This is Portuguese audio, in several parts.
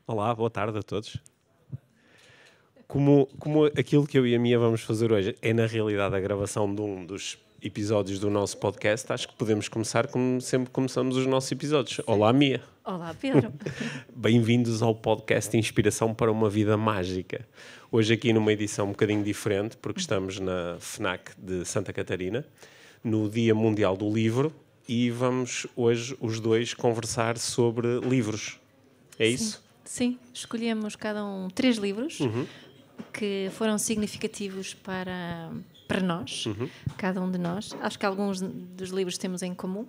Olá, boa tarde a todos. Como aquilo que eu e a Mia vamos fazer hoje é, na realidade, a gravação de um dos episódios do nosso podcast, acho que podemos começar como sempre começamos os nossos episódios. Olá, Mia. Olá, Pedro. Bem-vindos ao podcast Inspiração para uma Vida Mágica. Hoje aqui numa edição um bocadinho diferente, porque estamos na FNAC de Santa Catarina, no Dia Mundial do Livro, e vamos hoje os dois conversar sobre livros. É isso? Sim, escolhemos cada um 3 livros que foram significativos para nós, cada um de nós. Acho que alguns dos livros temos em comum,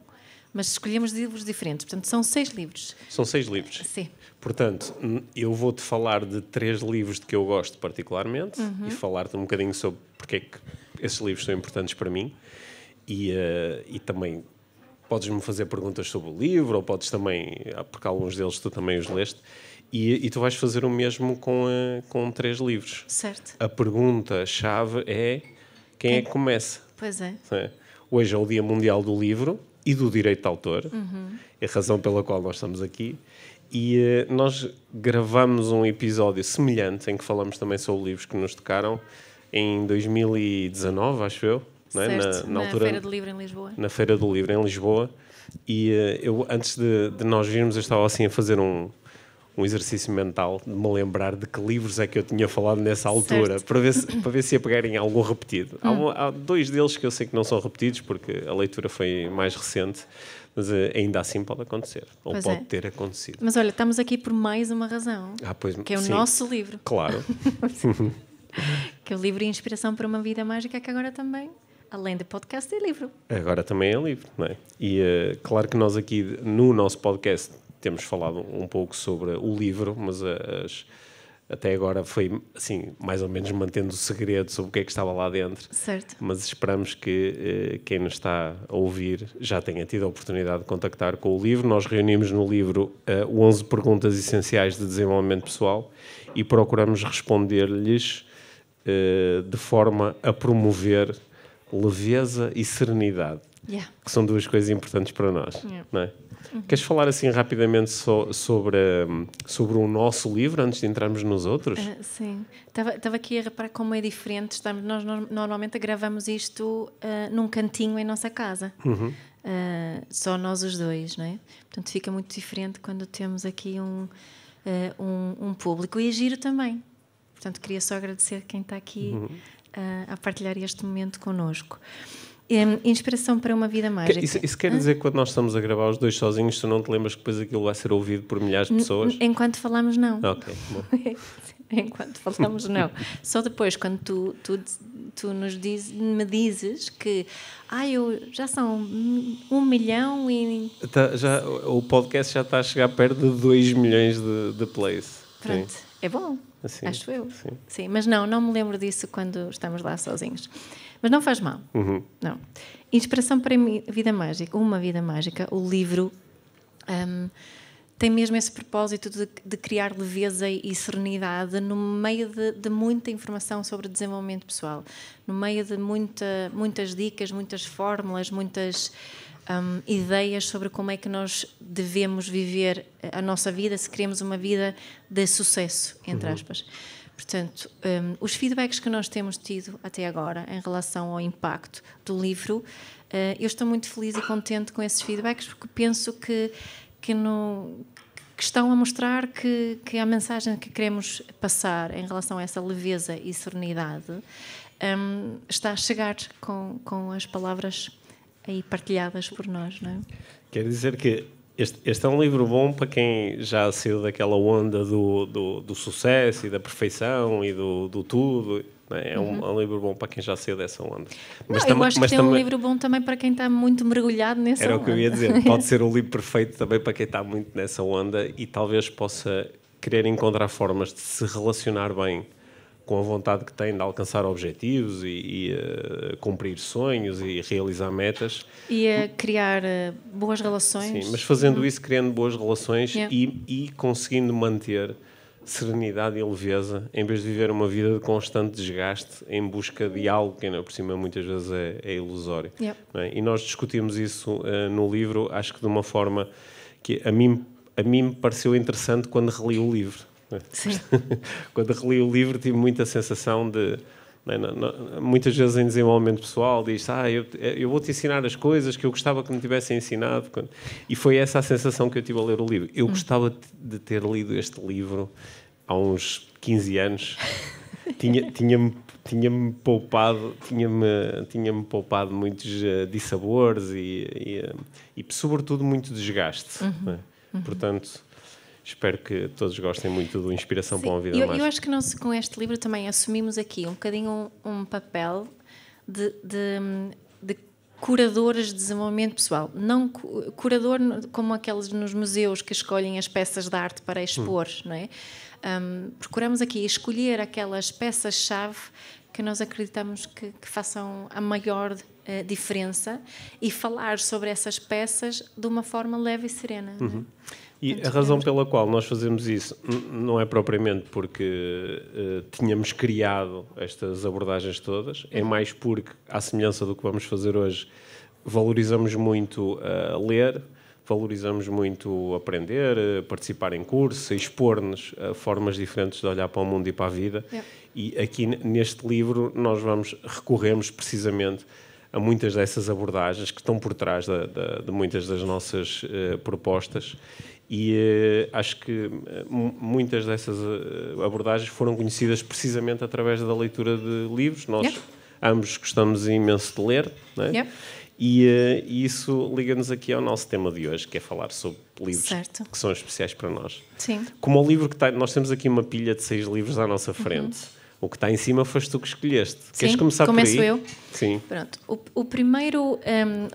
mas escolhemos livros diferentes. Portanto, são 6 livros. São 6 livros. Sim. Portanto, eu vou-te falar de 3 livros de que eu gosto particularmente e falar-te um bocadinho sobre porque é que esses livros são importantes para mim e também podes-me fazer perguntas sobre o livro ou podes também, porque alguns deles tu também os leste, e tu vais fazer o mesmo com 3 livros. Certo. A pergunta-chave é quem é que começa? Pois é. Hoje é o Dia Mundial do Livro e do Direito de Autor, é a razão pela qual nós estamos aqui, e nós gravamos um episódio semelhante em que falamos também sobre livros que nos tocaram em 2019, acho eu, não é? Certo. Na altura, Feira do Livro em Lisboa. Na Feira do Livro em Lisboa, e eu, antes de nós virmos, eu estava assim a fazer um exercício mental de me lembrar de que livros é que eu tinha falado nessa altura, para ver se ia pegarem algum repetido. Há 2 deles que eu sei que não são repetidos, porque a leitura foi mais recente, mas ainda assim pode acontecer, ou Pois pode é. ter acontecido. Mas olha, estamos aqui por mais uma razão, Pois, que é o sim, nosso livro, Claro. que é o livro Inspiração para uma Vida Mágica, que agora também, além de podcast, é livro. Agora também é livre, não é? E claro que nós aqui no nosso podcast temos falado um pouco sobre o livro, mas até agora foi assim, mais ou menos mantendo o segredo sobre o que é que estava lá dentro. Certo. Mas esperamos que quem nos está a ouvir já tenha tido a oportunidade de contactar com o livro. Nós reunimos no livro 11 perguntas essenciais de desenvolvimento pessoal e procuramos responder-lhes de forma a promover leveza e serenidade, que são 2 coisas importantes para nós, não é? Queres falar assim rapidamente sobre o nosso livro antes de entrarmos nos outros? Sim. Estava aqui a reparar como é diferente. Nós normalmente gravamos isto num cantinho em nossa casa. Só nós os dois, não é? Portanto, fica muito diferente quando temos aqui um público. E é giro também. Portanto, queria só agradecer quem está aqui a partilhar este momento connosco. Inspiração para uma Vida Mágica. Isso quer dizer que quando nós estamos a gravar os dois sozinhos, tu não te lembras que depois aquilo vai ser ouvido por milhares de pessoas? Enquanto falamos, não. Ok, bom. Enquanto falamos, não. Só depois, quando tu me dizes que já são 1 milhão e... O podcast já está a chegar perto de 2 milhões de plays. Pronto, Sim. É bom, Assim, acho eu. sim. Sim, mas não me lembro disso quando estamos lá sozinhos. Mas não faz mal. Não. Inspiração para a Vida Mágica, uma Vida Mágica, o livro tem mesmo esse propósito de criar leveza e serenidade no meio de muita informação sobre desenvolvimento pessoal, no meio de muitas dicas, muitas fórmulas, muitas ideias sobre como é que nós devemos viver a nossa vida se queremos uma vida de sucesso, entre aspas. Portanto, os feedbacks que nós temos tido até agora em relação ao impacto do livro, eu estou muito feliz e contente com esses feedbacks porque penso que estão a mostrar que a mensagem que queremos passar em relação a essa leveza e serenidade está a chegar com as palavras aí partilhadas por nós, não é? Quer dizer que este é um livro bom para quem já saiu daquela onda do sucesso e da perfeição e do tudo. Não é? É um livro bom para quem já saiu dessa onda. Eu acho que é um livro bom também para quem está muito mergulhado nessa onda. Era o que eu ia dizer. Pode ser um livro perfeito também para quem está muito nessa onda e talvez possa querer encontrar formas de se relacionar bem com a vontade que tem de alcançar objetivos e cumprir sonhos e realizar metas. E a criar boas relações. Sim, mas fazendo isso, criando boas relações e conseguindo manter serenidade e leveza, em vez de viver uma vida de constante desgaste em busca de algo que, ainda por cima, muitas vezes é ilusório. Não é? E nós discutimos isso no livro, acho que de uma forma que a mim a mim me pareceu interessante quando reli o livro. Sim. Quando reli o livro tive muita sensação de... muitas vezes em desenvolvimento pessoal diz eu vou-te ensinar as coisas que eu gostava que me tivessem ensinado, e foi essa a sensação que eu tive a ler o livro. Eu gostava de ter lido este livro há uns 15 anos. Tinha-me poupado muitos dissabores e sobretudo muito desgaste. Portanto, espero que todos gostem muito do Inspiração para uma Vida Mágica. Eu acho que nós, com este livro, também assumimos aqui um bocadinho um papel de curadores de desenvolvimento pessoal. Não curador como aqueles nos museus que escolhem as peças de arte para expor, não é? Procuramos aqui escolher aquelas peças-chave que nós acreditamos que façam a maior diferença e falar sobre essas peças de uma forma leve e serena. Não é? E a razão pela qual nós fazemos isso não é propriamente porque tínhamos criado estas abordagens todas, é mais porque, à semelhança do que vamos fazer hoje, valorizamos muito ler, valorizamos muito aprender, participar em cursos, expor-nos a formas diferentes de olhar para o mundo e para a vida. E aqui neste livro nós recorremos precisamente a muitas dessas abordagens que estão por trás de muitas das nossas propostas. E acho que muitas dessas abordagens foram conhecidas precisamente através da leitura de livros. Nós ambos gostamos imenso de ler, não é? E isso liga-nos aqui ao nosso tema de hoje, que é falar sobre livros que são especiais para nós. Sim. Como o livro que está... Nós temos aqui uma pilha de 6 livros à nossa frente. O que está em cima foste tu que escolheste. Sim, queres começar por aí? Começo eu? Sim. Pronto. O primeiro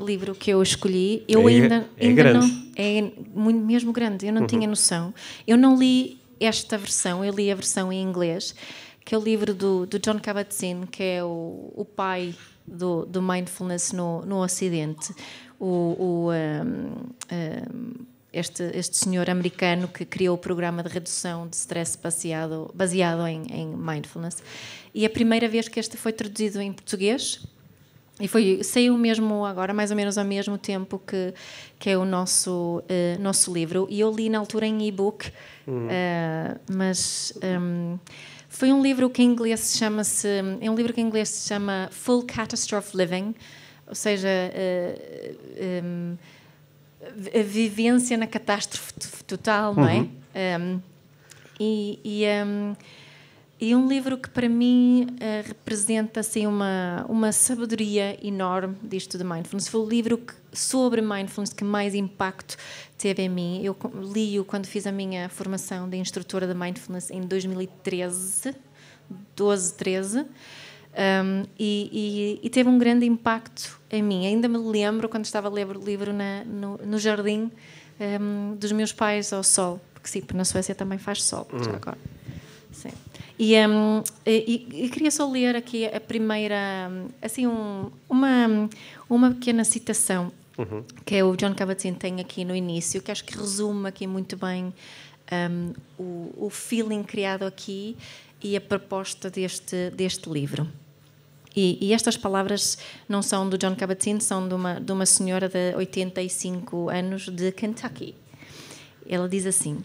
livro que eu escolhi, É grande. Não... É muito, mesmo grande, eu não tinha noção. Eu não li esta versão, eu li a versão em inglês, que é o livro do Jon Kabat-Zinn, que é o pai do mindfulness no Ocidente. Este senhor americano que criou o programa de redução de stress baseado em mindfulness. E a primeira vez que este foi traduzido em português, e saiu mesmo agora, mais ou menos ao mesmo tempo que é o nosso livro. E eu li na altura em e-book, mas foi um livro que em inglês se chama Full Catastrophe Living, ou seja, a vivência na catástrofe total, não é? E um livro que para mim representa assim, uma sabedoria enorme disto de mindfulness. Foi o livro sobre mindfulness que mais impacto teve em mim. Eu li-o quando fiz a minha formação de instrutora de mindfulness em 2013, 13. E teve um grande impacto em mim. Ainda me lembro quando estava a ler o livro no jardim dos meus pais ao sol, porque sim, na Suécia também faz sol, já agora. Sim. E queria só ler aqui a primeira, assim, uma pequena citação que o Jon Kabat-Zinn tem aqui no início, que acho que resume aqui muito bem o feeling criado aqui e a proposta deste livro. E estas palavras não são do Jon Kabat-Zinn, são de uma senhora de 85 anos de Kentucky. Ela diz assim: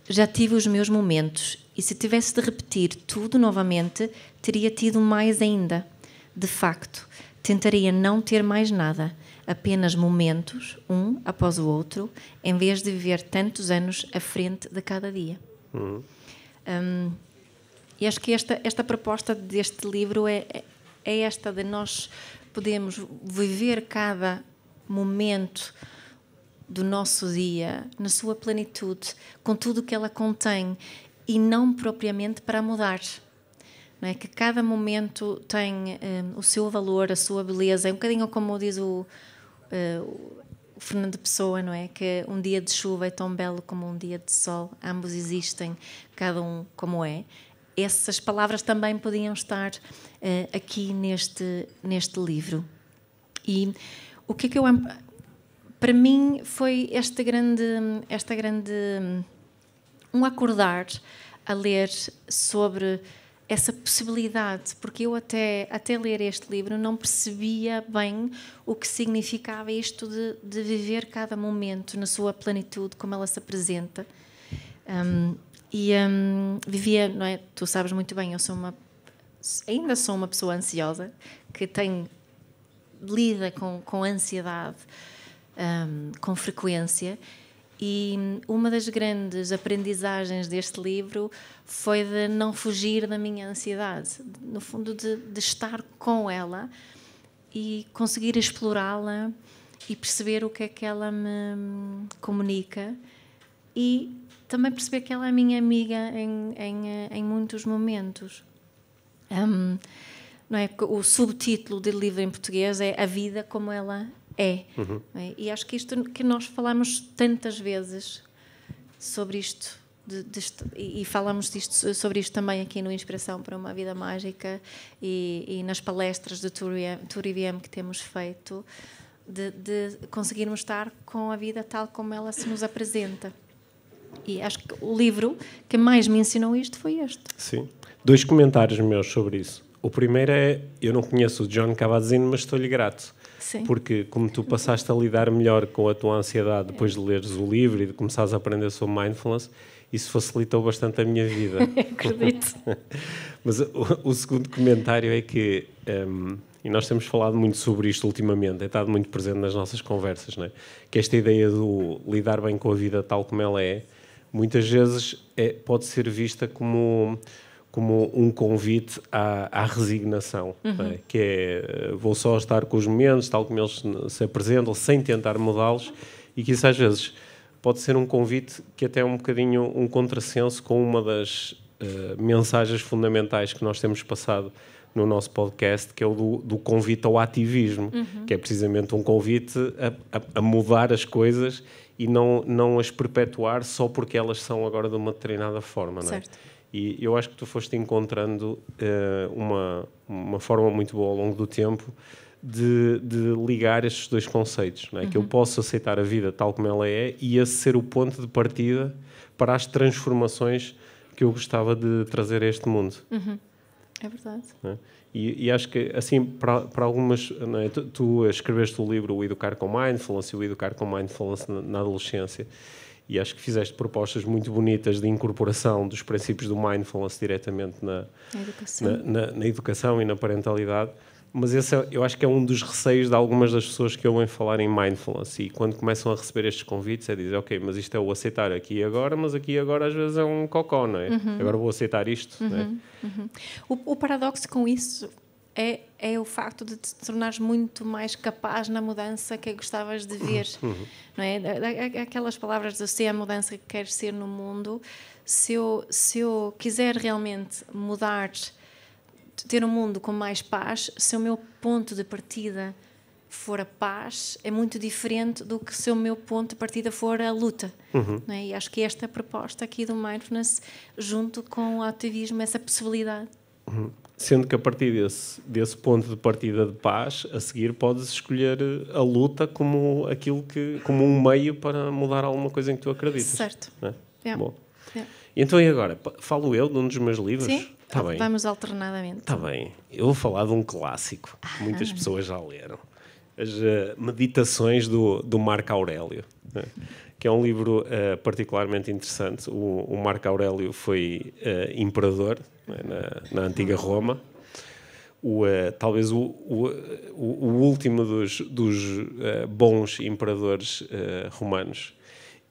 já tive os meus momentos, e se tivesse de repetir tudo novamente, teria tido mais ainda. De facto, tentaria não ter mais nada, apenas momentos, um após o outro, em vez de viver tantos anos à frente de cada dia. E acho que esta proposta deste livro é esta de nós podemos viver cada momento do nosso dia, na sua plenitude, com tudo o que ela contém, e não propriamente para mudar. Não é? Que cada momento tem o seu valor, a sua beleza. É um bocadinho como diz o Fernando Pessoa, não é? Que um dia de chuva é tão belo como um dia de sol. Ambos existem, cada um como é. Essas palavras também podiam estar aqui neste livro. E o que é que eu... Para mim foi esta grande um acordar a ler sobre essa possibilidade, porque eu até ler este livro não percebia bem o que significava isto de viver cada momento na sua plenitude, como ela se apresenta. Vivia, não é? Tu sabes muito bem, ainda sou uma pessoa ansiosa, que lida com ansiedade com frequência. E uma das grandes aprendizagens deste livro foi de não fugir da minha ansiedade, no fundo de estar com ela e conseguir explorá-la e perceber o que é que ela me comunica, e também perceber que ela é minha amiga em muitos momentos. Não é? O subtítulo do livro em português é A Vida Como Ela É. E acho que isto que nós falamos tantas vezes sobre isto, e falamos sobre isto também aqui no Inspiração para uma Vida Mágica e nas palestras de Tour/IVM que temos feito, de conseguirmos estar com a vida tal como ela se nos apresenta. E acho que o livro que mais me ensinou isto foi este. Sim. 2 comentários meus sobre isso. O primeiro é, eu não conheço o Jon Kabat-Zinn, mas estou-lhe grato. Sim. Porque como tu passaste a lidar melhor com a tua ansiedade depois de leres o livro e de começares a aprender sobre mindfulness, isso facilitou bastante a minha vida. Acredito. Mas o segundo comentário é que, e nós temos falado muito sobre isto ultimamente, tem estado muito presente nas nossas conversas, não é? Que esta ideia do lidar bem com a vida tal como ela é, muitas vezes pode ser vista como um convite à resignação, não é? Que é, vou só estar com os momentos tal como eles se apresentam, sem tentar mudá-los, e que isso às vezes pode ser um convite que até é um bocadinho um contrassenso com uma das mensagens fundamentais que nós temos passado no nosso podcast, que é o do convite ao ativismo, que é precisamente um convite a mudar as coisas e não as perpetuar só porque elas são agora de uma determinada forma, não é? Certo. E eu acho que tu foste encontrando uma forma muito boa ao longo do tempo de ligar estes 2 conceitos, não é? Que eu posso aceitar a vida tal como ela é e esse ser o ponto de partida para as transformações que eu gostava de trazer a este mundo. É verdade. Não é? E acho que, assim, para algumas... Não é? Tu escreveste o livro O Educar com Mindfulness e o Educar com Mindfulness na adolescência, e acho que fizeste propostas muito bonitas de incorporação dos princípios do mindfulness diretamente na educação e na parentalidade, mas esse eu acho que é um dos receios de algumas das pessoas que ouvem falar em mindfulness, e quando começam a receber estes convites é dizer, ok, mas isto é o aceitar aqui e agora, mas aqui e agora às vezes é um cocó, não é? Agora vou aceitar isto, não é? O paradoxo com isso é o facto de te tornares muito mais capaz na mudança que gostavas de ver. Não é? Aquelas palavras de ser a mudança que queres ser no mundo. Se eu quiser realmente mudar, ter um mundo com mais paz, se o meu ponto de partida for a paz, é muito diferente do que se o meu ponto de partida for a luta. Não é? E acho que esta proposta aqui do mindfulness, junto com o ativismo, essa possibilidade. Sendo que a partir desse ponto de partida de paz, a seguir podes escolher a luta como um meio para mudar alguma coisa em que tu acreditas. Certo. Não é? Bom. Yeah. Então e agora? Falo eu de um dos meus livros? Sim, Tá bem. vamos alternadamente. Está bem. Eu vou falar de um clássico que muitas pessoas já leram. As Meditações do Marco Aurélio, né? Que é um livro particularmente interessante. O Marco Aurélio foi imperador, né, na antiga Roma. Talvez o último dos bons imperadores romanos.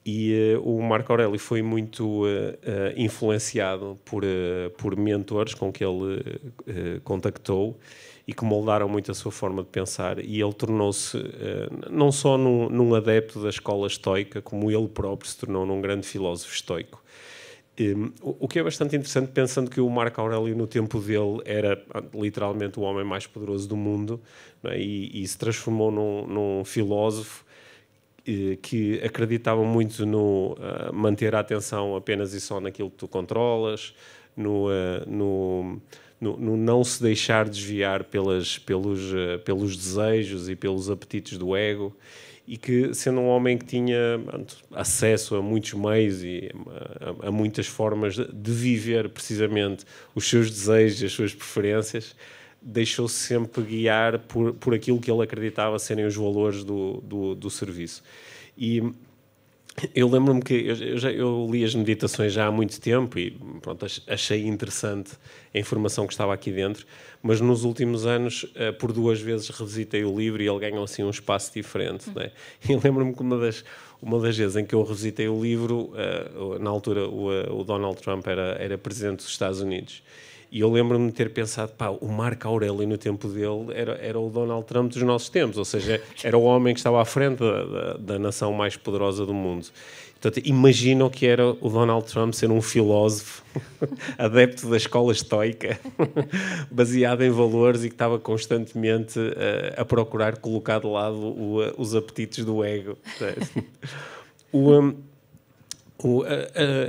E o Marco Aurélio foi muito influenciado por mentores com que ele contactou e que moldaram muito a sua forma de pensar, e ele tornou-se não só num adepto da escola estoica, como ele próprio se tornou num grande filósofo estoico. O que é bastante interessante, pensando que o Marco Aurélio no tempo dele era literalmente o homem mais poderoso do mundo, não é? E se transformou num filósofo que acreditava muito no manter a atenção apenas e só naquilo que tu controlas, no não se deixar desviar pelos desejos e pelos apetites do ego, e que, sendo um homem que tinha acesso a muitos meios e a muitas formas de viver precisamente os seus desejos, as suas preferências, deixou-se sempre guiar por aquilo que ele acreditava serem os valores do serviço. E eu lembro-me que eu li as meditações já há muito tempo e pronto, achei interessante a informação que estava aqui dentro, mas nos últimos anos, por 2 vezes revisitei o livro e ele ganhou assim um espaço diferente. Né? E lembro-me que uma das vezes em que eu revisitei o livro, na altura o Donald Trump era presidente dos Estados Unidos. E eu lembro-me de ter pensado, o Marco Aurélio no tempo dele era o Donald Trump dos nossos tempos, ou seja, era o homem que estava à frente da nação mais poderosa do mundo. Portanto, imaginam que era o Donald Trump ser um filósofo adepto da escola estoica, baseado em valores e que estava constantemente a procurar colocar de lado os apetites do ego.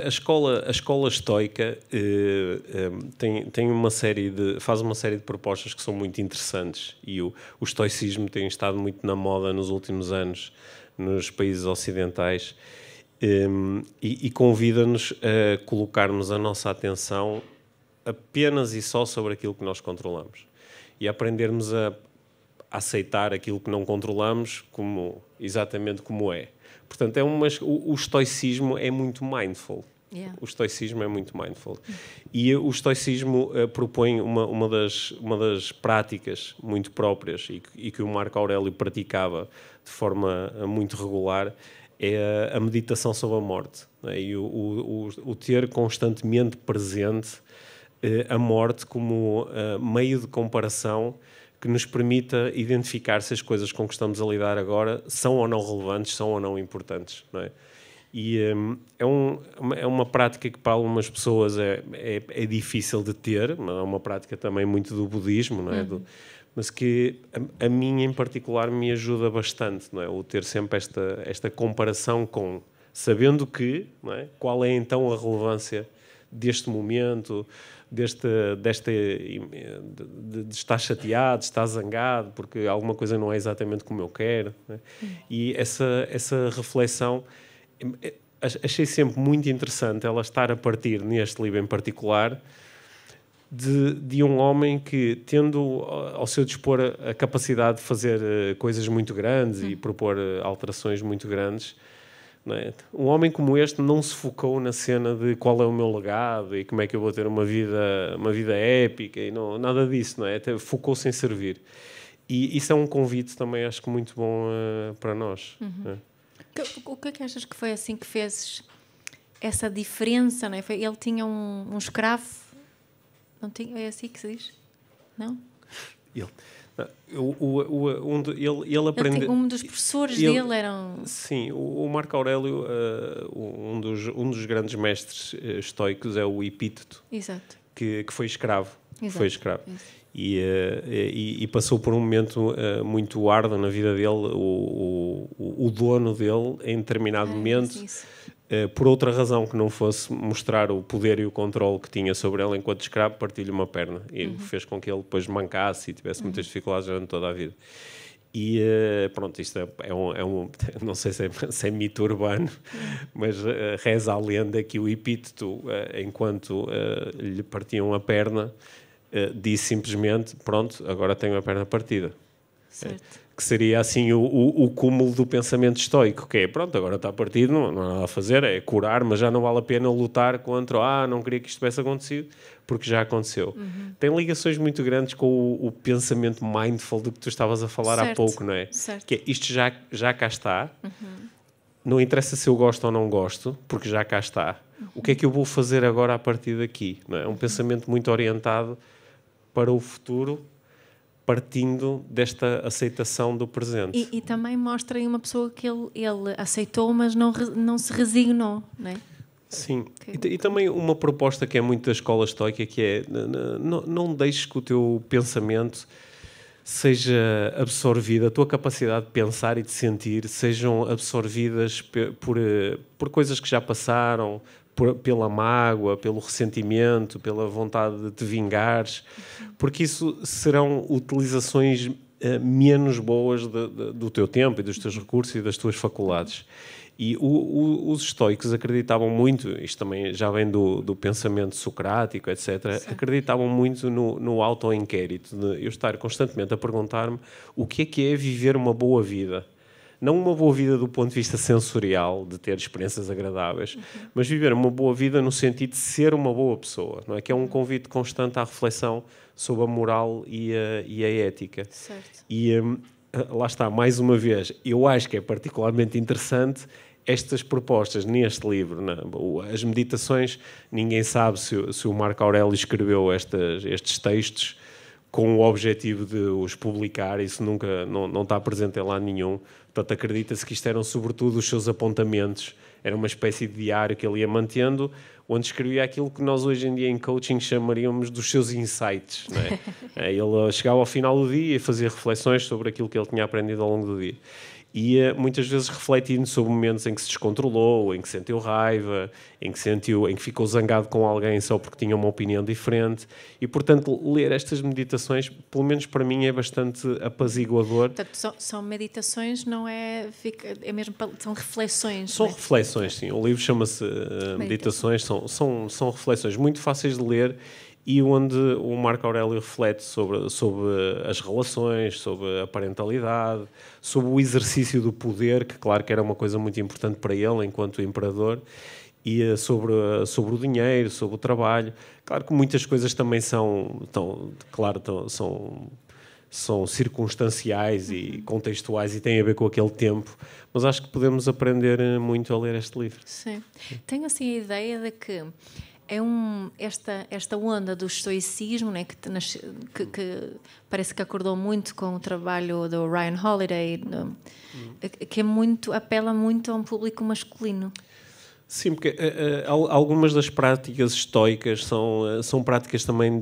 A escola estoica faz uma série de propostas que são muito interessantes e o estoicismo tem estado muito na moda nos últimos anos nos países ocidentais e convida-nos a colocarmos a nossa atenção apenas e só sobre aquilo que nós controlamos e aprendermos a aceitar aquilo que não controlamos exatamente como é. Portanto, o estoicismo é muito mindful. Yeah. O estoicismo é muito mindful. E o estoicismo propõe uma das práticas muito próprias e que o Marco Aurélio praticava de forma muito regular é a meditação sobre a morte. Né? E o ter constantemente presente a morte como meio de comparação que nos permita identificar se as coisas com que estamos a lidar agora são ou não relevantes, são ou não importantes. Não é? E é uma prática que para algumas pessoas é difícil de ter, mas é uma prática também muito do budismo, não é? Mas que a mim em particular me ajuda bastante, não é? O ter sempre esta comparação sabendo não é? Qual é então a relevância deste momento, de estar chateado, de estar zangado, porque alguma coisa não é exatamente como eu quero. Né? E essa reflexão, achei sempre muito interessante ela estar a partir, neste livro em particular, de um homem que, tendo ao seu dispor a capacidade de fazer coisas muito grandes e propor alterações muito grandes, não é? Um homem como este não se focou na cena de qual é o meu legado e como é que eu vou ter uma vida épica e nada disso, não é? Até focou-se em servir. E isso é um convite também, acho que muito bom para nós. Não é? O que é que achas que foi assim que fez essa diferença? Não é? Ele tinha um escravo, não tinha, é assim que se diz? Não? Ele aprendeu. Um dos professores dele era Sim, o Marco Aurélio, um dos grandes mestres estoicos é o Epíteto. Exato. Que foi escravo. Exato. Foi escravo. E passou por um momento muito árduo na vida dele. O dono dele, em determinado momento, por outra razão que não fosse mostrar o poder e o controle que tinha sobre ele enquanto escravo, partiu-lhe uma perna. E fez com que ele depois mancasse e tivesse muitas dificuldades durante toda a vida. E pronto, isto não sei se é mito urbano, mas reza a lenda que o Epíteto, enquanto lhe partiam a perna, disse simplesmente, pronto, agora tenho a perna partida. Que seria assim o cúmulo do pensamento estoico, que é, pronto, agora está partido, não há nada a fazer, é curar, mas já não vale a pena lutar contra, não queria que isto tivesse acontecido, porque já aconteceu. Tem ligações muito grandes com o pensamento mindful do que tu estavas a falar há pouco, não é? Certo. Que é, isto já cá está, não interessa se eu gosto ou não gosto, porque já cá está. O que é que eu vou fazer agora a partir daqui? Não é? Um pensamento muito orientado para o futuro, partindo desta aceitação do presente. E também mostra aí uma pessoa que ele aceitou, mas não se resignou, não é? Sim, e também uma proposta que é muito da escola estoica, que é não deixes que o teu pensamento seja absorvido, a tua capacidade de pensar e de sentir sejam absorvidas por coisas que já passaram, pela mágoa, pelo ressentimento, pela vontade de te vingares, porque isso serão utilizações menos boas do teu tempo e dos teus recursos e das tuas faculdades. E os estoicos acreditavam muito, isto também já vem do pensamento socrático, etc., sim, acreditavam muito no auto-inquérito, de eu estar constantemente a perguntar-me o que é viver uma boa vida. Não uma boa vida do ponto de vista sensorial, de ter experiências agradáveis, mas viver uma boa vida no sentido de ser uma boa pessoa, não é? Que é um convite constante à reflexão sobre a moral e a ética. Certo. E lá está, mais uma vez, eu acho que é particularmente interessante estas propostas neste livro. As meditações, ninguém sabe se o Marco Aurélio escreveu estes textos com o objetivo de os publicar, isso nunca não está presente em lado nenhum. Portanto, acredita-se que isto eram sobretudo os seus apontamentos, era uma espécie de diário que ele ia mantendo, onde escrevia aquilo que nós hoje em dia em coaching chamaríamos dos seus insights. Não é? Ele chegava ao final do dia e fazia reflexões sobre aquilo que ele tinha aprendido ao longo do dia. E muitas vezes refletindo sobre momentos em que se descontrolou, em que sentiu raiva, em que ficou zangado com alguém só porque tinha uma opinião diferente. E, portanto, ler estas meditações, pelo menos para mim, é bastante apaziguador. Portanto, são meditações, não é... É mesmo, são reflexões. São reflexões, sim. O livro chama-se Meditações. São reflexões muito fáceis de ler e onde o Marco Aurélio reflete sobre as relações, sobre a parentalidade, sobre o exercício do poder, que claro que era uma coisa muito importante para ele enquanto imperador, e sobre o dinheiro, sobre o trabalho. Claro que muitas coisas também são circunstanciais e contextuais e têm a ver com aquele tempo, mas acho que podemos aprender muito a ler este livro. Sim. Tenho assim a ideia de que esta onda do estoicismo, né, que parece que acordou muito com o trabalho do Ryan Holiday, que apela muito a um público masculino. Sim, porque algumas das práticas estoicas são práticas também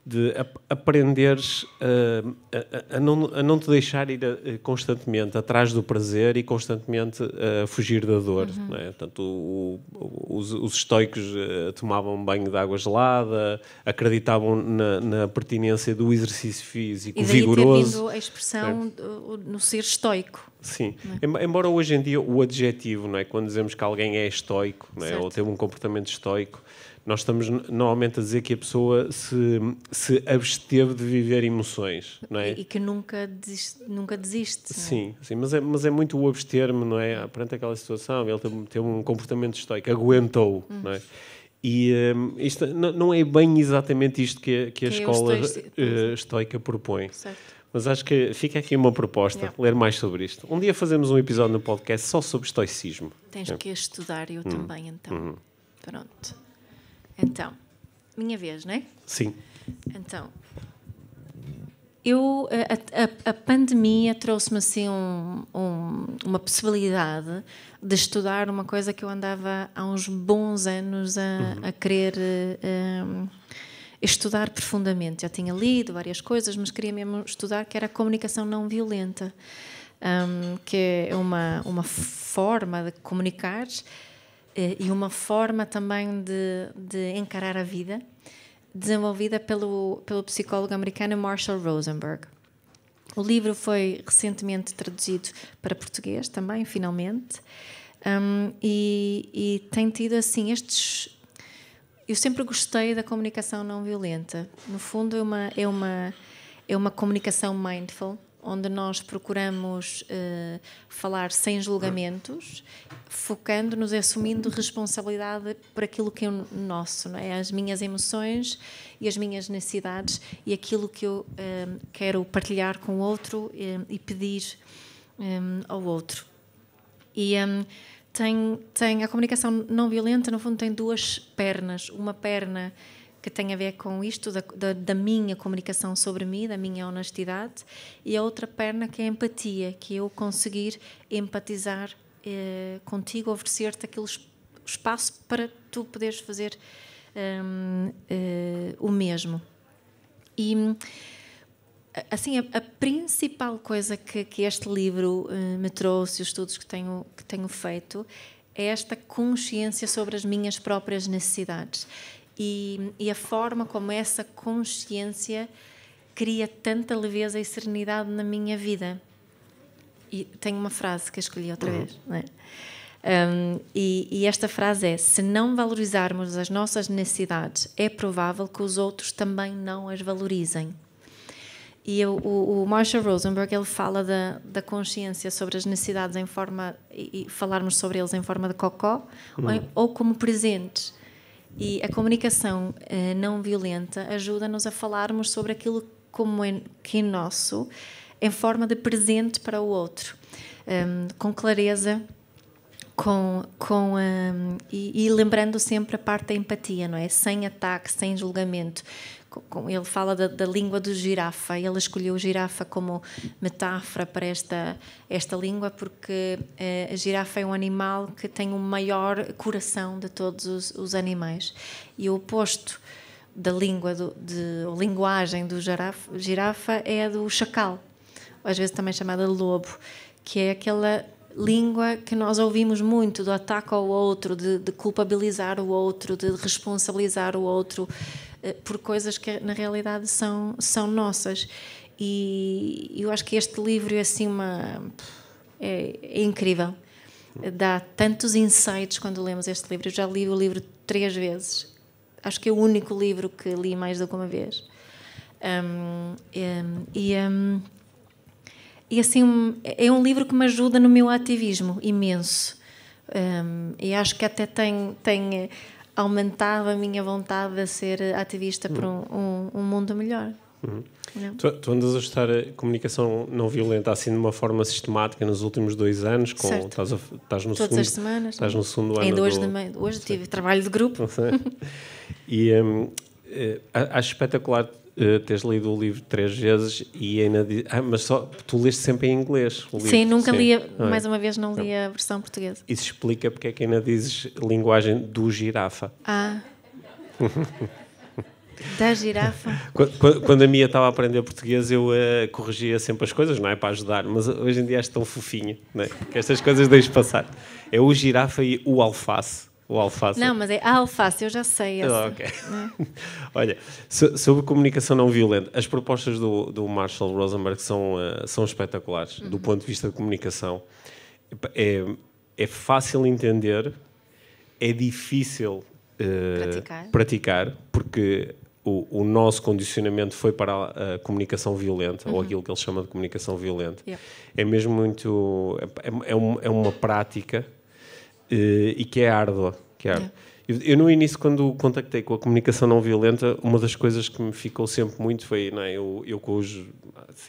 de aprenderes a não te deixar ir constantemente atrás do prazer e constantemente a fugir da dor. Não é? Portanto, os estoicos tomavam banho de água gelada, acreditavam na pertinência do exercício físico vigoroso. E daí ter vindo a expressão no ser estoico. Sim, embora hoje em dia o adjetivo, não é? Quando dizemos que alguém é estoico, não é? Ou tem um comportamento estoico, nós estamos normalmente a dizer que a pessoa se absteve de viver emoções, não é? E que nunca desiste. Sim, sim, mas é muito o abster-me, não é? Perante aquela situação, ele tem um comportamento estoico, aguentou, não é? E isto não é bem exatamente isto que a escola estoica propõe. Certo. Mas acho que fica aqui uma proposta, ler mais sobre isto. Um dia fazemos um episódio no podcast só sobre estoicismo. Tens que estudar, eu também, então. Pronto. Então, minha vez, não é? Sim. Então, a pandemia trouxe-me assim uma possibilidade de estudar uma coisa que eu andava há uns bons anos a querer estudar profundamente. Já tinha lido várias coisas, mas queria mesmo estudar, que era a comunicação não violenta, que é uma forma de comunicar e uma forma também de encarar a vida, desenvolvida pelo psicólogo americano Marshall Rosenberg. O livro foi recentemente traduzido para português também, finalmente, e tem tido assim estes... Eu sempre gostei da comunicação não violenta. No fundo, é uma comunicação mindful, onde nós procuramos falar sem julgamentos, focando-nos e assumindo responsabilidade por aquilo que é nosso, não é? As minhas emoções e as minhas necessidades e aquilo que eu quero partilhar com o outro e pedir ao outro. E tem a comunicação não violenta, no fundo, tem duas pernas. Uma perna que tem a ver com isto, da minha comunicação sobre mim, da minha honestidade, e a outra perna que é a empatia, que é eu conseguir empatizar contigo, oferecer-te aquele espaço para tu poderes fazer o mesmo. E assim, a principal coisa que este livro me trouxe, os estudos que tenho feito, é esta consciência sobre as minhas próprias necessidades e a forma como essa consciência cria tanta leveza e serenidade na minha vida. E tenho uma frase que eu escolhi outra vez, não é? E esta frase é: se não valorizarmos as nossas necessidades, é provável que os outros também não as valorizem. E o Marshall Rosenberg, ele fala da consciência sobre as necessidades em forma, e falarmos sobre eles em forma de cocó ou como presentes. E a comunicação não violenta ajuda-nos a falarmos sobre aquilo que é nosso, em forma de presente para o outro, com clareza, e lembrando sempre a parte da empatia, não é? Sem ataque, sem julgamento. Ele fala da língua do girafa. Ele escolheu girafa como metáfora para esta língua porque a girafa é um animal que tem o maior coração de todos os animais. E o oposto da língua, a linguagem do girafa é a do chacal, às vezes também chamada de lobo, que é aquela língua que nós ouvimos muito, do ataque ao outro, de culpabilizar o outro, de responsabilizar o outro por coisas que na realidade são nossas. E eu acho que este livro é assim é incrível. Dá tantos insights quando lemos este livro. Eu já li o livro 3 vezes. Acho que é o único livro que li mais do que uma vez. E assim, é um livro que me ajuda no meu ativismo imenso. E acho que até tem aumentado a minha vontade de ser ativista por um mundo melhor. Tu andas a estudar a comunicação não violenta assim de uma forma sistemática nos últimos 2 anos, estás no todas as semanas, estás no segundo ano. Ainda hoje tive trabalho de grupo. E acho espetacular teres lido o livro 3 vezes e ainda mas só tu leste sempre em inglês o livro. Sim, nunca li, mais uma vez não li a versão portuguesa. Isso explica porque é que ainda dizes linguagem do girafa. Da girafa. Quando a Mia estava a aprender português, eu corrigia sempre as coisas, não é? Para ajudar, mas hoje em dia és tão fofinho, não é? Que estas coisas deixes passar. É o girafa e o alface. Não, mas é a alface, eu já sei essa. Okay. Olha, sobre comunicação não violenta, as propostas do Marshall Rosenberg são espetaculares, do ponto de vista de comunicação. É fácil entender, é difícil praticar, porque o nosso condicionamento foi para a comunicação violenta, ou aquilo que ele chama de comunicação violenta. É mesmo muito... É uma prática e que é árdua. Eu no início, quando contactei com a comunicação não violenta, uma das coisas que me ficou sempre muito foi, não é, eu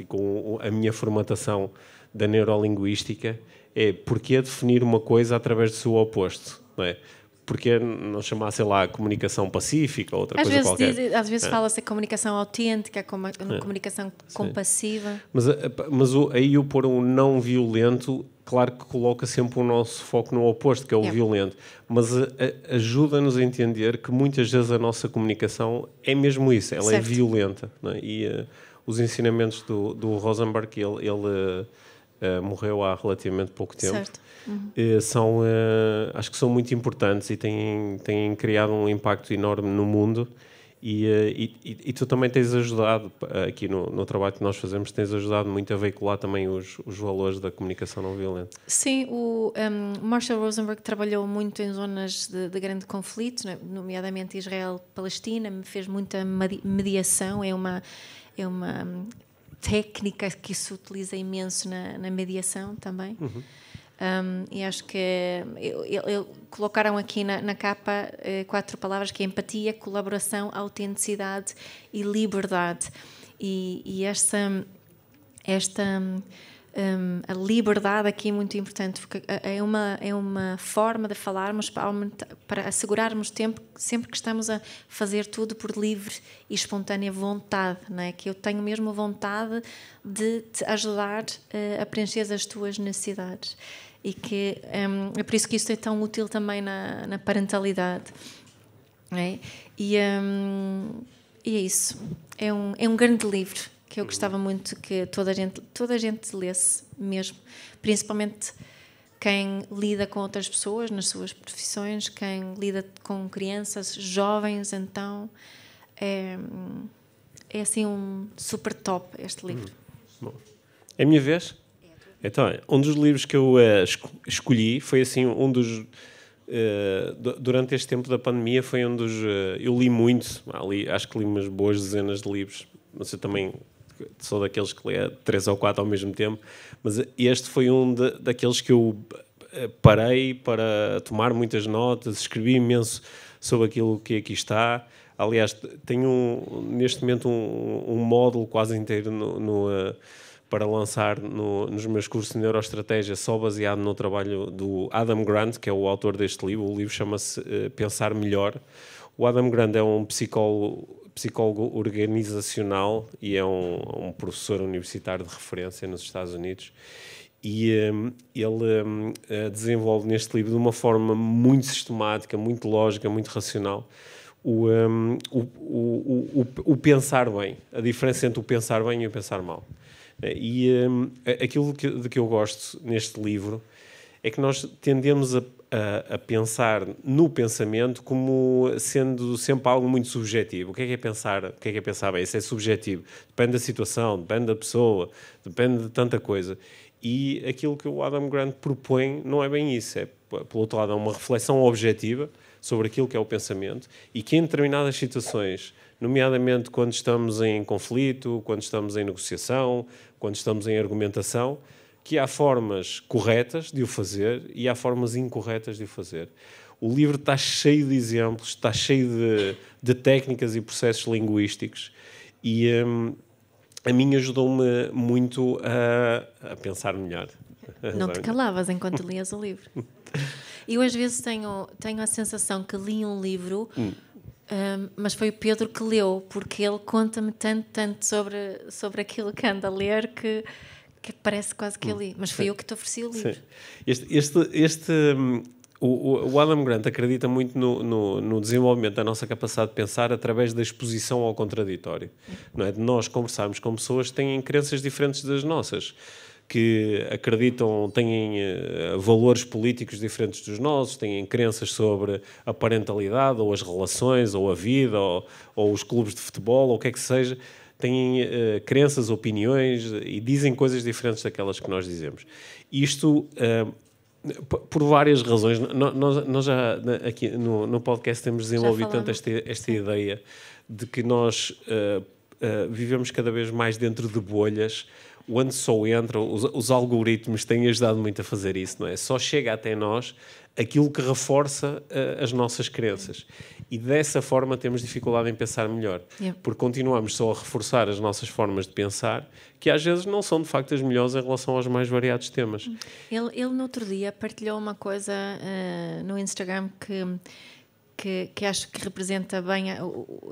com a minha formatação da neurolinguística, é porque definir uma coisa através do seu oposto, não é? Porque não chamar, sei lá, comunicação pacífica ou outra coisa qualquer. Às vezes fala-se comunicação autêntica, comunicação compassiva. Mas aí o pôr um não violento, claro que coloca sempre o nosso foco no oposto, que é o violento. Mas ajuda-nos a entender que muitas vezes a nossa comunicação é mesmo isso, ela é violenta. Não é? E os ensinamentos do Rosenberg, ele morreu há relativamente pouco tempo. Certo. Acho que são muito importantes e têm criado um impacto enorme no mundo e tu também tens ajudado aqui no trabalho que nós fazemos, tens ajudado muito a veicular também os valores da comunicação não violenta. Sim, o Marshall Rosenberg trabalhou muito em zonas de grande conflito, nomeadamente Israel-Palestina, fez muita mediação, é uma técnica que se utiliza imenso na mediação também. E acho que colocaram aqui na capa 4 palavras, que é empatia, colaboração, autenticidade e liberdade. E a liberdade aqui é muito importante, porque é uma forma de falarmos para assegurarmos tempo sempre que estamos a fazer tudo por livre e espontânea vontade, não é? Que eu tenho mesmo vontade de te ajudar a preencher as tuas necessidades. E que é por isso que isto é tão útil também na parentalidade. É? E é isso. É um grande livro que eu gostava muito que toda a gente lesse mesmo. Principalmente quem lida com outras pessoas nas suas profissões, quem lida com crianças, jovens, então... é assim um super top este livro. Bom. É a minha vez? Então, um dos livros que eu escolhi foi assim um dos... durante este tempo da pandemia foi um dos... eu li muito, acho que li umas boas dezenas de livros, mas eu também sou daqueles que lê 3 ou 4 ao mesmo tempo, mas este foi daqueles que eu parei para tomar muitas notas, escrevi imenso sobre aquilo que aqui está. Aliás, tenho neste momento um módulo quase inteiro para lançar nos meus cursos de neuroestratégia, só baseado no trabalho do Adam Grant, que é o autor deste livro. O livro chama-se Pensar Melhor. O Adam Grant é um psicólogo organizacional e é um professor universitário de referência nos Estados Unidos. E ele desenvolve neste livro de uma forma muito sistemática, muito lógica, muito racional o pensar bem, a diferença entre o pensar bem e o pensar mal. E aquilo de que eu gosto neste livro é que nós tendemos a pensar no pensamento como sendo sempre algo muito subjetivo. O que é pensar? O que é pensar bem? Isso é subjetivo. Depende da situação, depende da pessoa, depende de tanta coisa. E aquilo que o Adam Grant propõe não é bem isso. É, pelo outro lado, é uma reflexão objetiva sobre aquilo que é o pensamento e que em determinadas situações, nomeadamente quando estamos em conflito, quando estamos em negociação, quando estamos em argumentação, que há formas corretas de o fazer e há formas incorretas de o fazer. O livro está cheio de exemplos, está cheio de técnicas e processos linguísticos e a mim ajudou-me muito a pensar melhor. Não te calavas enquanto lias o livro. Eu às vezes tenho a sensação que li um livro, mas foi o Pedro que leu, porque ele conta-me tanto sobre aquilo que anda a ler que parece quase que eu li. Mas foi eu que te ofereci o livro. Sim. O Adam Grant acredita muito no desenvolvimento da nossa capacidade de pensar através da exposição ao contraditório. Não é? De nós conversarmos com pessoas que têm crenças diferentes das nossas, que acreditam, têm valores políticos diferentes dos nossos, têm crenças sobre a parentalidade, ou as relações, ou a vida, ou os clubes de futebol, ou o que é que seja, têm crenças, opiniões e dizem coisas diferentes daquelas que nós dizemos. Isto, por várias razões, nós já aqui no podcast temos desenvolvido tanto esta ideia de que nós vivemos cada vez mais dentro de bolhas, onde só entram, os algoritmos têm ajudado muito a fazer isso, não é? Só chega até nós aquilo que reforça as nossas crenças. E dessa forma temos dificuldade em pensar melhor. Porque continuamos só a reforçar as nossas formas de pensar, que às vezes não são de facto as melhores em relação aos mais variados temas. Ele no outro dia partilhou uma coisa no Instagram que acho que representa bem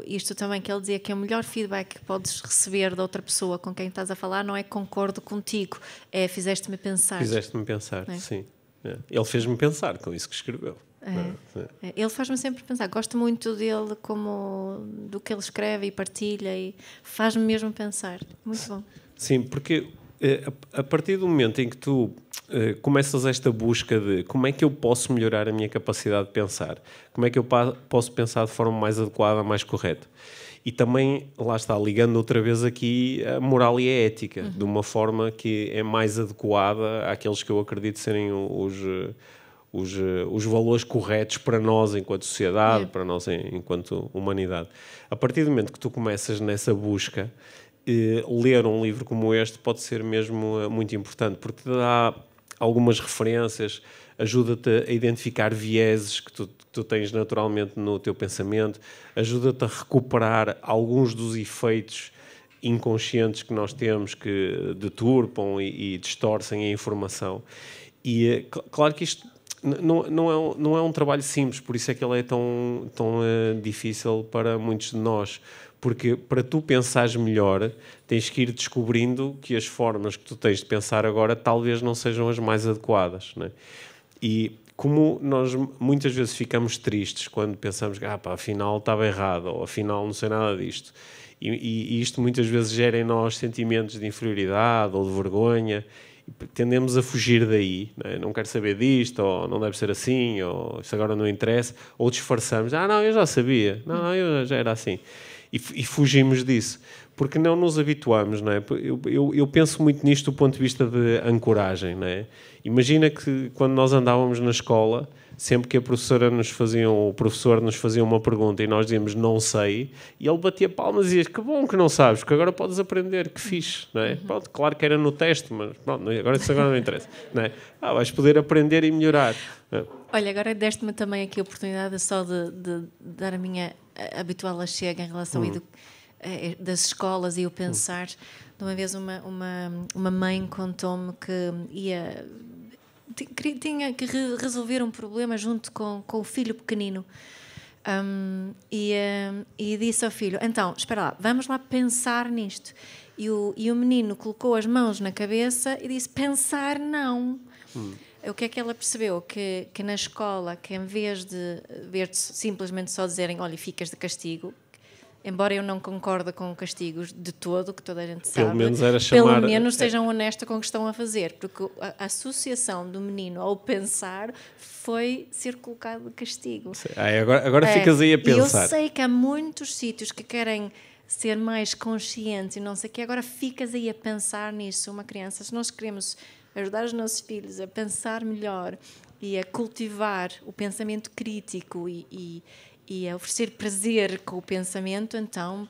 isto também, que ele dizia que o melhor feedback que podes receber da outra pessoa com quem estás a falar não é concordo contigo, é fizeste-me pensar. Fizeste-me pensar, sim. Ele fez-me pensar com isso que escreveu. Ele faz-me sempre pensar. Gosto muito dele, do que ele escreve e partilha, e faz-me mesmo pensar. Muito bom. Sim, porque a partir do momento em que tu começas esta busca de como é que eu posso melhorar a minha capacidade de pensar, como é que eu posso pensar de forma mais adequada, mais correta, e também, lá está, ligando outra vez aqui a moral e a ética, de uma forma que é mais adequada àqueles que eu acredito serem os valores corretos para nós enquanto sociedade, para nós enquanto humanidade. A partir do momento que tu começas nessa busca, ler um livro como este pode ser mesmo muito importante, porque te dá algumas referências, ajuda-te a identificar vieses que tu tens naturalmente no teu pensamento, ajuda-te a recuperar alguns dos efeitos inconscientes que nós temos que deturpam e distorcem a informação. E claro que isto não é um trabalho simples, por isso é que ele é tão difícil para muitos de nós, porque para tu pensares melhor tens que ir descobrindo que as formas que tu tens de pensar agora talvez não sejam as mais adequadas, não é? E como nós muitas vezes ficamos tristes quando pensamos que afinal estava errado, ou afinal não sei nada disto, e isto muitas vezes gera em nós sentimentos de inferioridade ou de vergonha, tendemos a fugir daí, não quero saber disto, ou não deve ser assim, ou isto agora não interessa, ou disfarçamos, não, eu já sabia, não, eu já era assim. e fugimos disso. Porque não nos habituamos, não é? Eu penso muito nisto do ponto de vista de ancoragem, não é? Imagina que quando nós andávamos na escola, sempre que a professora nos fazia, ou o professor nos fazia uma pergunta e nós dizíamos não sei, e ele batia palmas e dizia que bom que não sabes, que agora podes aprender, que fixe, não é? Pronto, claro que era no teste, mas pronto, isso agora não interessa, não é? Vais poder aprender e melhorar. Olha, agora deste-me também aqui a oportunidade só de dar a minha habitual achega em relação das escolas e o pensar. De uma vez uma mãe contou-me que tinha que resolver um problema junto com o filho pequenino. E disse ao filho, então, espera lá, vamos lá pensar nisto. E o menino colocou as mãos na cabeça e disse, pensar não. O que é que ela percebeu? Que na escola, que em vez de simplesmente só dizerem, olha, ficas de castigo, embora eu não concorde com castigos de todo, que toda a gente sabe, pelo menos sejam honestos com o que estão a fazer, porque a associação do menino ao pensar foi ser colocado de castigo. Agora ficas aí a pensar. E eu sei que há muitos sítios que querem ser mais conscientes e não sei o que, agora ficas aí a pensar nisso. Uma criança, se nós queremos ajudar os nossos filhos a pensar melhor e a cultivar o pensamento crítico e a oferecer prazer com o pensamento, então,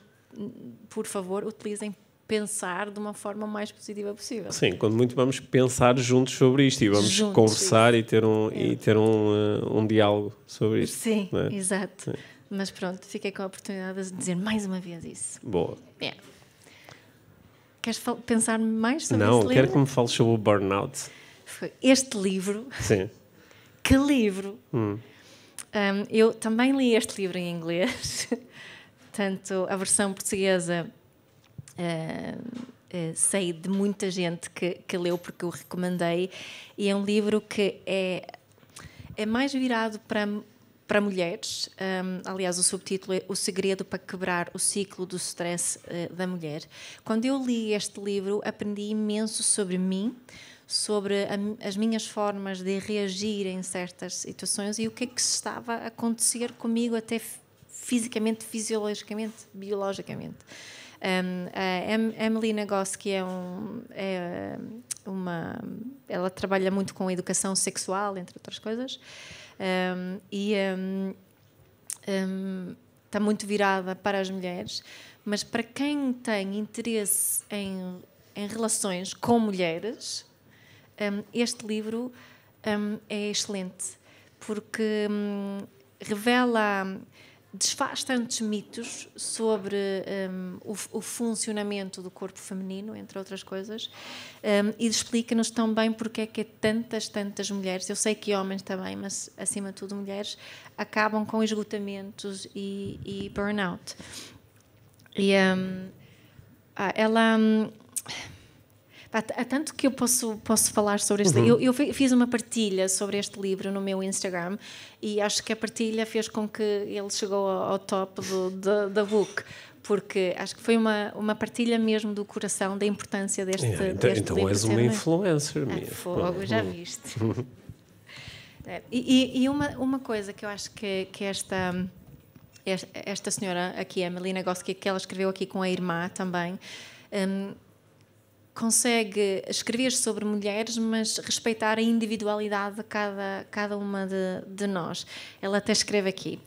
por favor, utilizem pensar de uma forma mais positiva possível. Sim, quando muito vamos pensar juntos sobre isto e vamos conversar e ter um diálogo sobre isto. Sim, é? Exato. Sim. Mas pronto, fiquei com a oportunidade de dizer mais uma vez isso. Boa. Queres pensar mais sobre esse livro? Não, quero que me fales sobre o burnout. Este livro... Sim. Que livro! Eu também li este livro em inglês, tanto a versão portuguesa sei de muita gente que leu porque o recomendei, e é um livro que é mais virado para mulheres. Aliás, o subtítulo é O Segredo para Quebrar o Ciclo do Stress da Mulher. Quando eu li este livro, aprendi imenso sobre mim, sobre as minhas formas de reagir em certas situações e o que é que estava a acontecer comigo até fisicamente, fisiologicamente, biologicamente. A Emily Nagoski ela trabalha muito com educação sexual, entre outras coisas, está muito virada para as mulheres, mas para quem tem interesse em relações com mulheres, este livro é excelente, porque desfaz tantos mitos sobre o funcionamento do corpo feminino, entre outras coisas, e explica-nos também porque é que tantas mulheres, eu sei que homens também, mas acima de tudo mulheres, acabam com esgotamentos e burnout. E ela... Há tanto que eu posso falar sobre este livro. Eu fiz uma partilha sobre este livro no meu Instagram e acho que a partilha fez com que ele chegou ao top da book, porque acho que foi uma partilha mesmo do coração da importância deste livro. Então és uma influencer minha. Fogo, já viste. E uma coisa que eu acho que esta senhora aqui, a Emily Nagoski, que ela escreveu aqui com a irmã também, consegue escrever sobre mulheres, mas respeitar a individualidade de cada uma de nós. Ela até escreve aqui: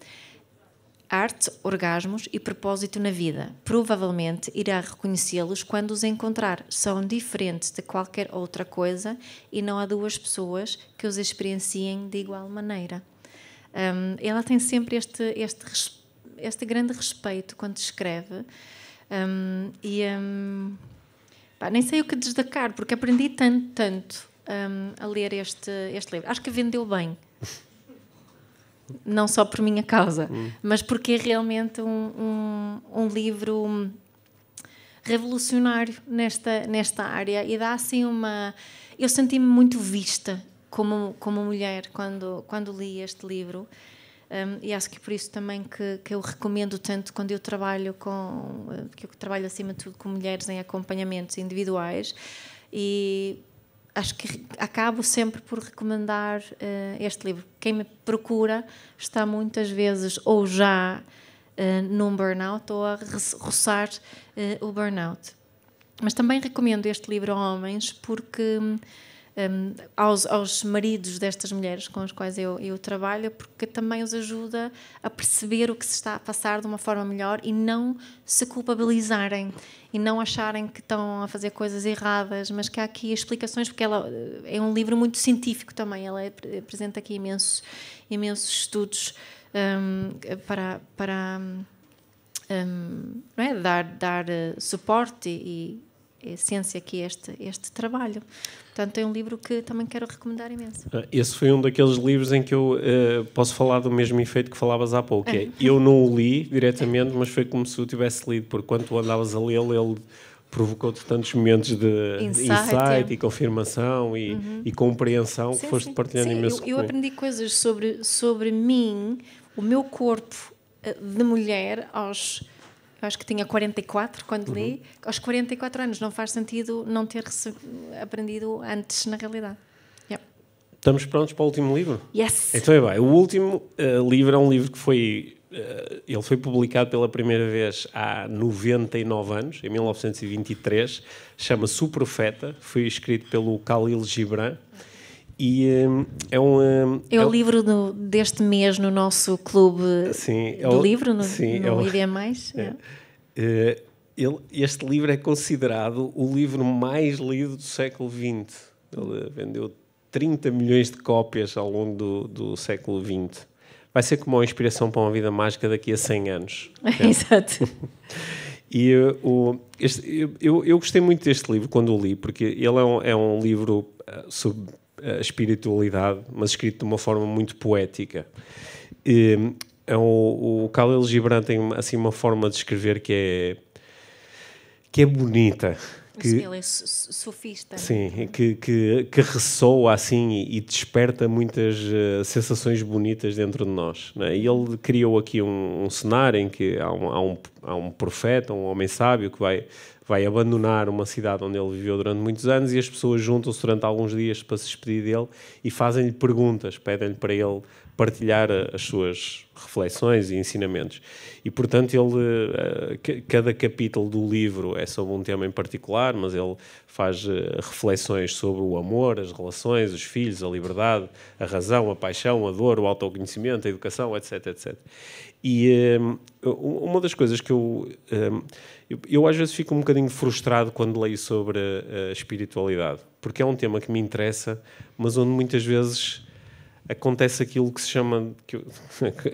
arte, orgasmos e propósito na vida. Provavelmente irá reconhecê-los quando os encontrar. São diferentes de qualquer outra coisa e não há duas pessoas que os experienciem de igual maneira. Ela tem sempre este grande respeito quando escreve. Nem sei o que destacar, porque aprendi tanto a ler este livro. Acho que vendeu bem. Não só por minha causa, mas porque é realmente um livro revolucionário nesta área e dá assim Eu senti-me muito vista como mulher quando li este livro. E acho que por isso também que eu recomendo tanto quando eu trabalho que eu trabalho acima de tudo com mulheres em acompanhamentos individuais, e acho que acabo sempre por recomendar este livro. Quem me procura está muitas vezes ou já num burnout ou a roçar o burnout. Mas também recomendo este livro a homens porque aos maridos destas mulheres com as quais eu trabalho, porque também os ajuda a perceber o que se está a passar de uma forma melhor e não se culpabilizarem e não acharem que estão a fazer coisas erradas, mas que há aqui explicações, porque ela é um livro muito científico também, ela apresenta aqui imensos estudos para não é? dar suporte e essência aqui este trabalho. Portanto, é um livro que também quero recomendar imenso. Esse foi um daqueles livros em que eu posso falar do mesmo efeito que falavas há pouco. Eu não o li diretamente, mas foi como se eu tivesse lido, porque quando tu andavas a lê-lo, ele provocou-te tantos momentos de insight e confirmação e compreensão que foste partilhando imenso. Eu aprendi coisas sobre mim, o meu corpo de mulher acho que tinha 44 quando li. Aos 44 anos não faz sentido não ter aprendido antes, na realidade. Estamos prontos para o último livro? Yes! Então é bem. O último livro é um livro que foi... ele foi publicado pela primeira vez há 99 anos, em 1923. Chama-se O Profeta. Foi escrito pelo Khalil Gibran. E é o livro deste mês no nosso clube do livro, no IDM+. Este livro é considerado o livro mais lido do século XX. Ele vendeu 30 milhões de cópias ao longo do século XX. Vai ser como uma inspiração para uma vida mágica daqui a 100 anos. Exato. E eu gostei muito deste livro quando o li, porque ele é um livro sobre a espiritualidade, mas escrito de uma forma muito poética. O Khalil Gibran tem assim uma forma de escrever que é bonita. Ele é sofista. Sim, que ressoa assim e desperta muitas sensações bonitas dentro de nós, não é? E ele criou aqui um cenário em que há um profeta, um homem sábio que vai abandonar uma cidade onde ele viveu durante muitos anos e as pessoas juntam-se durante alguns dias para se despedir dele e fazem-lhe perguntas, pedem-lhe para ele partilhar as suas reflexões e ensinamentos. E, portanto, cada capítulo do livro é sobre um tema em particular, mas ele faz reflexões sobre o amor, as relações, os filhos, a liberdade, a razão, a paixão, a dor, o autoconhecimento, a educação, etc, etc. E uma das coisas que eu às vezes fico um bocadinho frustrado quando leio sobre a espiritualidade, porque é um tema que me interessa, mas onde muitas vezes acontece aquilo que se chama, que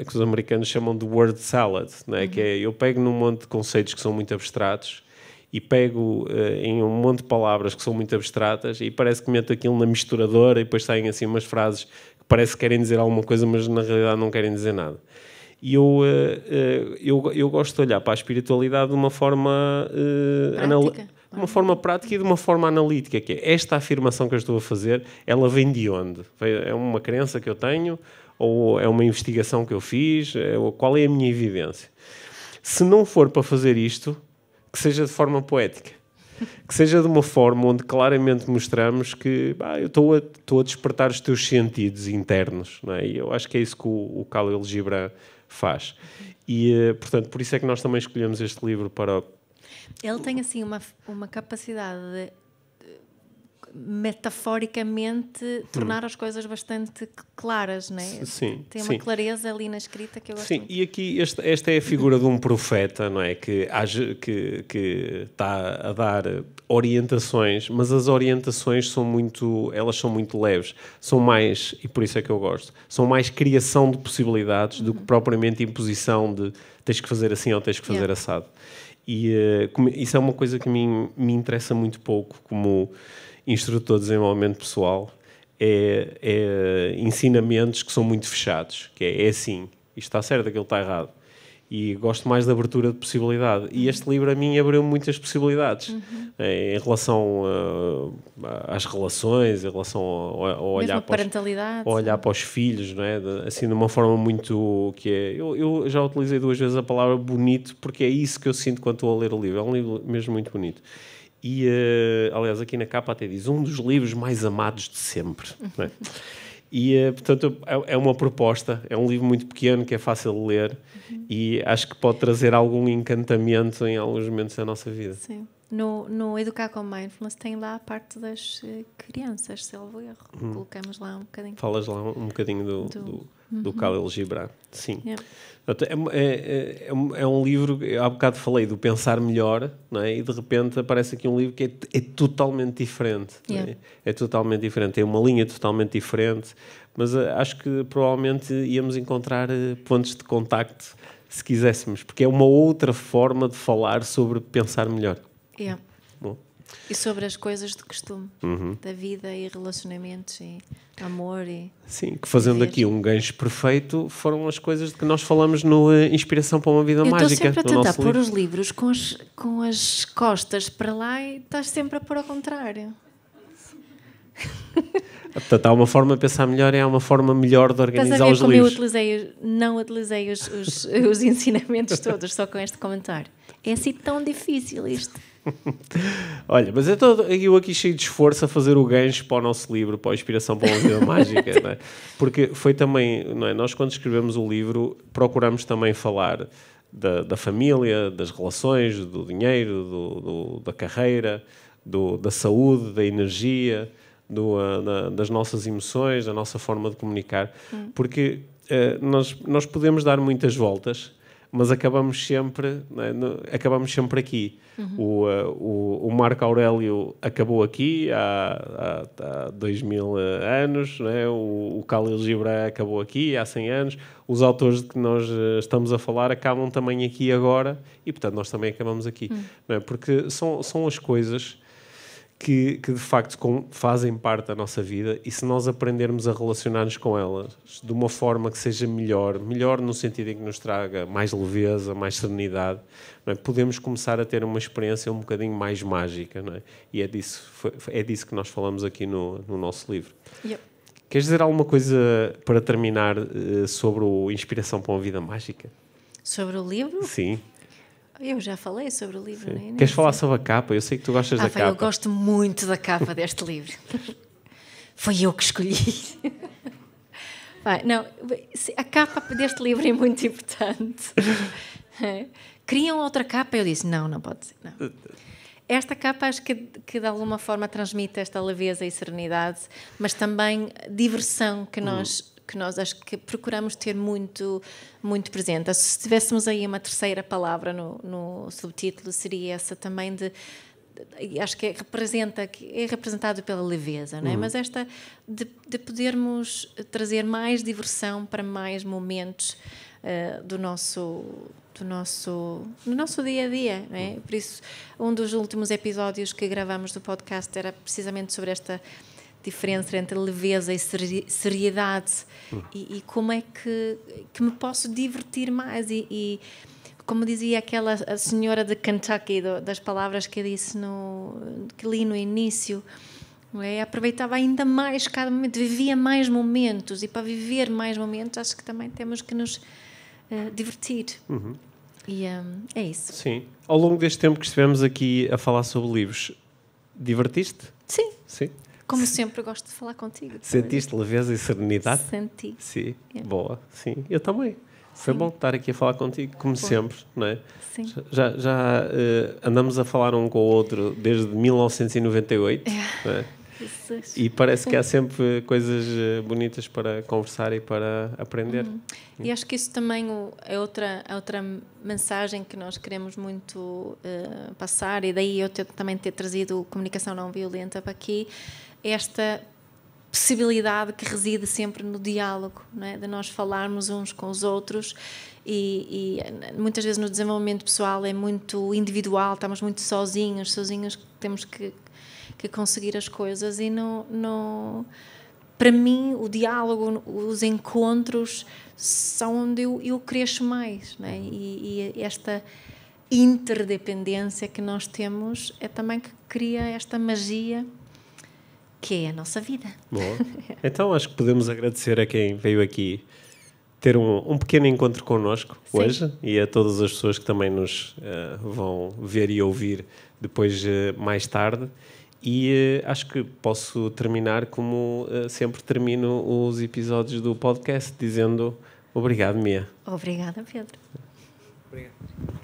os americanos chamam de word salad, não é? Que é, eu pego num monte de conceitos que são muito abstratos e pego em um monte de palavras que são muito abstratas e parece que meto aquilo na misturadora e depois saem assim umas frases que parece que querem dizer alguma coisa, mas na realidade não querem dizer nada. E eu gosto de olhar para a espiritualidade de uma forma prática e de uma forma analítica, que é esta afirmação que eu estou a fazer, ela vem de onde? É uma crença que eu tenho? Ou é uma investigação que eu fiz? Qual é a minha evidência? Se não for para fazer isto, que seja de forma poética. Que seja de uma forma onde claramente mostramos que eu estou a despertar os teus sentidos internos. Não é? E eu acho que é isso que o Khalil Gibran faz. E, portanto, por isso é que nós também escolhemos este livro para... Ele tem, assim, uma capacidade de, metaforicamente, tornar as coisas bastante claras, não é? Sim. Tem uma clareza ali na escrita que eu gosto muito. E aqui esta é a figura de um profeta, não é? Que está a dar orientações, mas as orientações elas são muito leves. São mais, e por isso é que eu gosto, são mais criação de possibilidades do que propriamente imposição de tens que fazer assim ou tens que fazer assado. E isso é uma coisa que me interessa muito pouco como instrutor de desenvolvimento pessoal, é ensinamentos que são muito fechados, que é assim, isto está certo, aquilo está errado. E gosto mais da abertura de possibilidade. E este livro a mim abriu muitas possibilidades em relação às relações, em relação a olhar para os filhos, não é? Assim, de uma forma muito... Eu já utilizei 2 vezes a palavra bonito, porque é isso que eu sinto quando estou a ler o livro. É um livro mesmo muito bonito. E, aliás, aqui na capa até diz um dos livros mais amados de sempre. Não é? E, portanto, é uma proposta, é um livro muito pequeno, que é fácil de ler e acho que pode trazer algum encantamento em alguns momentos da nossa vida. Sim. No Educar com Mindfulness tem lá a parte das crianças, salvo erro. Colocamos lá um bocadinho. Falas lá um bocadinho do Khalil Gibran. Sim. Yeah. É um livro, há bocado falei do pensar melhor, não é? E de repente aparece aqui um livro que é totalmente diferente. Yeah. Não é? É totalmente diferente, tem uma linha totalmente diferente, mas acho que provavelmente íamos encontrar pontos de contacto se quiséssemos, porque é uma outra forma de falar sobre pensar melhor. Yeah. Bom. E sobre as coisas de costume, da vida e relacionamentos e amor. Sim, que fazendo aqui um gancho perfeito, foram as coisas de que nós falamos no Inspiração para uma Vida Mágica. Eu estou sempre a tentar pôr os livros com as costas para lá e estás sempre a pôr ao contrário. Portanto, há uma forma de pensar melhor e há uma forma melhor de organizar Estás a ver os como livros. eu não utilizei os ensinamentos todos só com este comentário. É assim tão difícil isto. Olha, mas eu aqui cheio de esforço a fazer o gancho para o nosso livro, para a Inspiração para uma Vida Mágica, não é? Porque foi também, não é? Nós quando escrevemos o livro procuramos também falar da família, das relações, do dinheiro, da carreira, da saúde, da energia, das nossas emoções, da nossa forma de comunicar, porque nós podemos dar muitas voltas, mas acabamos sempre aqui. O Marco Aurélio acabou aqui há 2000 anos, né? O Khalil Gibran acabou aqui há 100 anos, os autores de que nós estamos a falar acabam também aqui agora e, portanto, nós também acabamos aqui. Não é? Porque são as coisas que de facto fazem parte da nossa vida e se nós aprendermos a relacionar-nos com elas de uma forma que seja melhor no sentido em que nos traga mais leveza, mais serenidade, não é? Podemos começar a ter uma experiência um bocadinho mais mágica, não é? E é disso que nós falamos aqui no nosso livro. Yep. Queres dizer alguma coisa para terminar sobre o Inspiração para uma Vida Mágica? Sobre o livro? Sim. Eu já falei sobre o livro, não é? Queres falar sobre a capa? Eu sei que tu gostas da capa. Eu gosto muito da capa deste livro. Foi eu que escolhi. Não, a capa deste livro é muito importante. Queriam outra capa? Eu disse, não pode ser. Não. Esta capa acho que de alguma forma transmite esta leveza e serenidade, mas também diversão que nós acho que procuramos ter muito, muito presente. Se tivéssemos aí uma terceira palavra no subtítulo, seria essa também acho que é representado pela leveza, não é? Mas esta de podermos trazer mais diversão para mais momentos do nosso dia a dia, não é? Por isso, um dos últimos episódios que gravamos do podcast era precisamente sobre esta diferença entre leveza e seriedade e como é que me posso divertir mais e como dizia a senhora de Kentucky das palavras que eu disse que li no início, não é? Aproveitava ainda mais cada momento, vivia mais momentos e para viver mais momentos acho que também temos que nos divertir e é isso. Sim. Ao longo deste tempo que estivemos aqui a falar sobre livros, divertiste? Sim. Sim. Como sempre, gosto de falar contigo. Sentiste leveza e serenidade? Senti. Sim, boa. Sim, eu também. Foi bom estar aqui a falar contigo, como sempre, não é? Sim. Já andamos a falar um com o outro desde 1998, não é? E parece que há sempre coisas bonitas para conversar e para aprender. E acho que isso também é outra mensagem que nós queremos muito passar, e daí eu também ter trazido comunicação não violenta para aqui, esta possibilidade que reside sempre no diálogo, não é? De nós falarmos uns com os outros e muitas vezes no desenvolvimento pessoal é muito individual, estamos muito sozinhos temos que conseguir as coisas e para mim o diálogo, os encontros são onde eu cresço mais, não é? E esta interdependência que nós temos é também que cria esta magia que é a nossa vida. Boa. Então acho que podemos agradecer a quem veio aqui ter um pequeno encontro connosco hoje e a todas as pessoas que também nos vão ver e ouvir depois mais tarde. E acho que posso terminar como sempre termino os episódios do podcast, dizendo obrigado, Mia. Obrigada, Pedro. Obrigado.